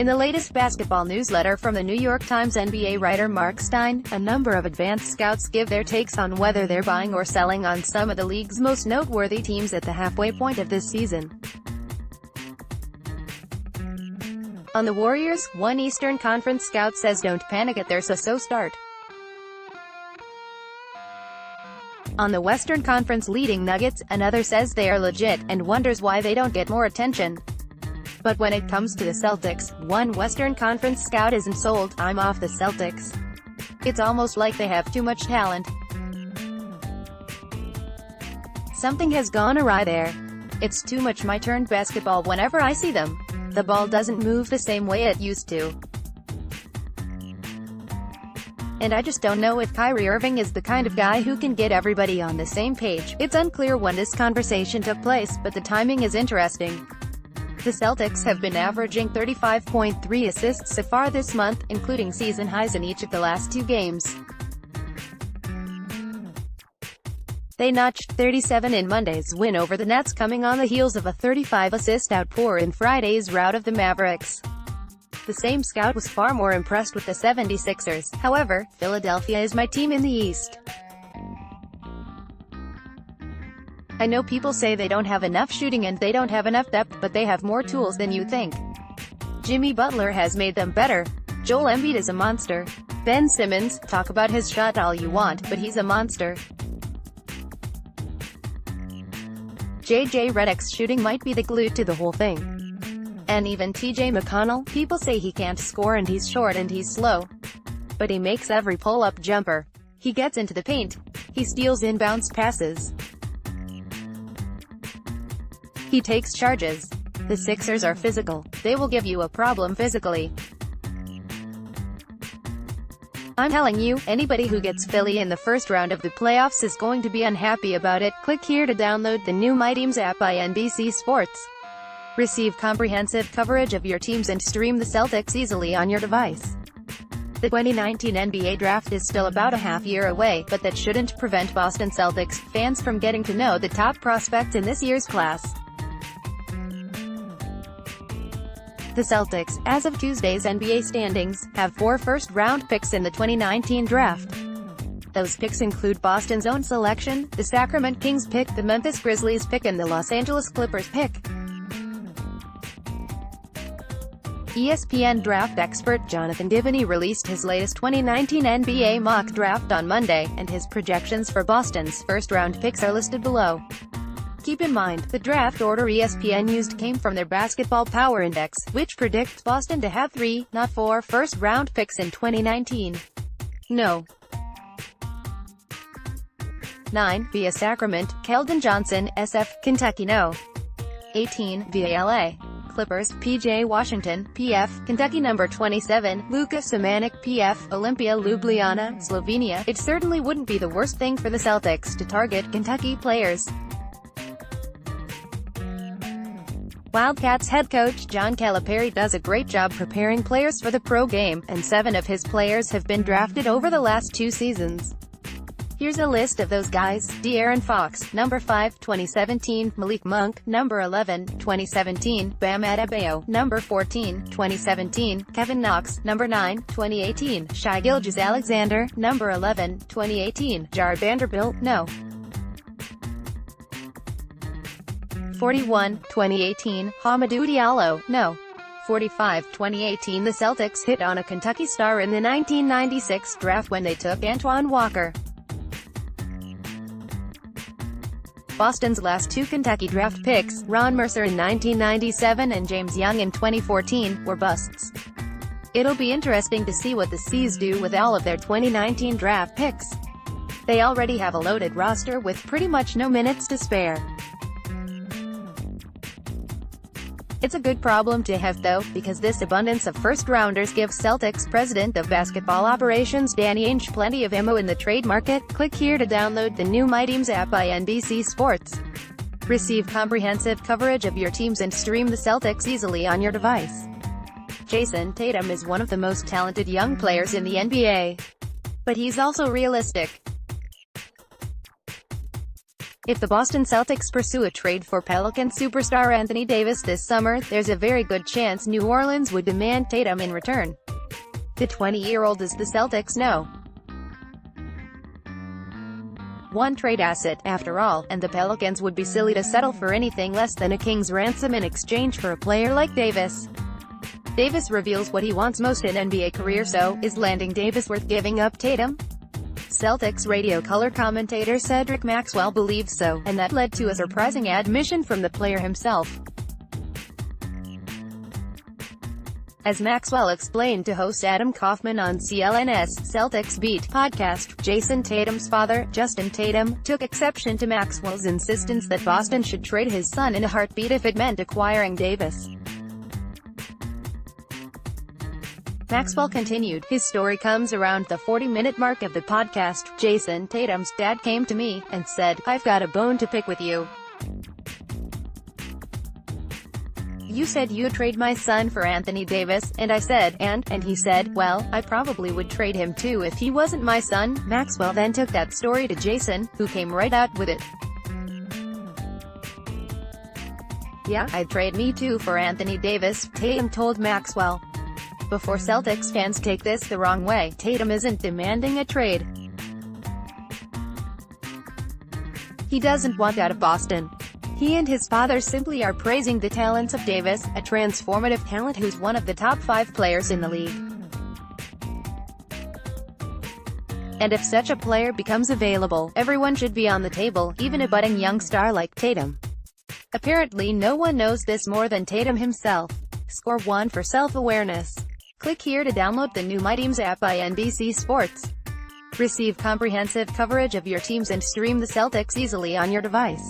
In the latest basketball newsletter from the New York Times NBA writer Marc Stein, a number of advanced scouts give their takes on whether they're buying or selling on some of the league's most noteworthy teams at the halfway point of this season. On the Warriors, one Eastern Conference scout says don't panic at their so-so start. On the Western Conference leading Nuggets, another says they are legit, and wonders why they don't get more attention. But when it comes to the Celtics, one Western Conference scout isn't sold. I'm off the Celtics. It's almost like they have too much talent. Something has gone awry there. It's too much my turn basketball whenever I see them. The ball doesn't move the same way it used to. And I just don't know if Kyrie Irving is the kind of guy who can get everybody on the same page. It's unclear when this conversation took place, but the timing is interesting. The Celtics have been averaging 35.3 assists so far this month, including season highs in each of the last 2 games. They notched 37 in Monday's win over the Nets, coming on the heels of a 35-assist outpour in Friday's rout of the Mavericks. The same scout was far more impressed with the 76ers. However, Philadelphia is my team in the East. I know people say they don't have enough shooting and they don't have enough depth, but they have more tools than you think. Jimmy Butler has made them better. Joel Embiid is a monster. Ben Simmons, talk about his shot all you want, but he's a monster. JJ Redick's shooting might be the glue to the whole thing. And even TJ McConnell, people say he can't score and he's short and he's slow. But he makes every pull-up jumper. He gets into the paint. He steals inbounds passes. He takes charges. The Sixers are physical. They will give you a problem physically. I'm telling you, anybody who gets Philly in the first round of the playoffs is going to be unhappy about it. Click here to download the new My Teams app by NBC Sports. Receive comprehensive coverage of your teams and stream the Celtics easily on your device. The 2019 NBA Draft is still about a half year away, but that shouldn't prevent Boston Celtics fans from getting to know the top prospects in this year's class. The Celtics, as of Tuesday's NBA standings, have 4 first-round picks in the 2019 draft. Those picks include Boston's own selection, the Sacramento Kings pick, the Memphis Grizzlies pick and the Los Angeles Clippers pick. ESPN draft expert Jonathan Givony released his latest 2019 NBA mock draft on Monday, and his projections for Boston's first-round picks are listed below. Keep in mind, the draft order ESPN used came from their Basketball Power Index, which predicts Boston to have 3, not 4, first-round picks in 2019. No. 9, via Sacramento, Keldon Johnson, SF, Kentucky. No. 18, via LA. Clippers, PJ Washington, PF, Kentucky. Number 27, Luka Samanic, PF, Olympia Ljubljana, Slovenia. It certainly wouldn't be the worst thing for the Celtics to target Kentucky players. Wildcats head coach John Calipari does a great job preparing players for the pro game, and 7 of his players have been drafted over the last 2 seasons. Here's a list of those guys: De'Aaron Fox, number 5, 2017, Malik Monk, number 11, 2017, Bam Adebayo, number 14, 2017, Kevin Knox, number 9, 2018, Shai Gilgeous-Alexander, number 11, 2018, Jared Vanderbilt, no. 41, 2018, Hamidou Diallo, no. 45, 2018. The Celtics hit on a Kentucky star in the 1996 draft when they took Antoine Walker. Boston's last 2 Kentucky draft picks, Ron Mercer in 1997 and James Young in 2014, were busts. It'll be interesting to see what the C's do with all of their 2019 draft picks. They already have a loaded roster with pretty much no minutes to spare. It's a good problem to have though, because this abundance of first-rounders gives Celtics President of Basketball Operations Danny Ainge plenty of ammo in the trade market. Click here to download the new My Teams app by NBC Sports. Receive comprehensive coverage of your teams and stream the Celtics easily on your device. Jason Tatum is one of the most talented young players in the NBA. But he's also realistic. If the Boston Celtics pursue a trade for Pelicans superstar Anthony Davis this summer, there's a very good chance New Orleans would demand Tatum in return. The 20-year-old is the Celtics' one trade asset, after all, and the Pelicans would be silly to settle for anything less than a king's ransom in exchange for a player like Davis. Davis reveals what he wants most in NBA career, so, is landing Davis worth giving up Tatum? Celtics radio color commentator Cedric Maxwell believes so, and that led to a surprising admission from the player himself. As Maxwell explained to host Adam Kaufman on CLNS Celtics Beat podcast, Jason Tatum's father, Justin Tatum, took exception to Maxwell's insistence that Boston should trade his son in a heartbeat if it meant acquiring Davis. Maxwell continued, his story comes around the 40-minute mark of the podcast. Jason Tatum's dad came to me and said, "I've got a bone to pick with you. You said you'd trade my son for Anthony Davis, and I said, and he said, well, I probably would trade him too if he wasn't my son." Maxwell then took that story to Jason, who came right out with it. "Yeah, I'd trade me too for Anthony Davis," Tatum told Maxwell. Before Celtics fans take this the wrong way, Tatum isn't demanding a trade. He doesn't want out of Boston. He and his father simply are praising the talents of Davis, a transformative talent who's one of the top 5 players in the league. And if such a player becomes available, everyone should be on the table, even a budding young star like Tatum. Apparently no one knows this more than Tatum himself. Score 1 for self-awareness. Click here to download the new My Teams app by NBC Sports. Receive comprehensive coverage of your teams and stream the Celtics easily on your device.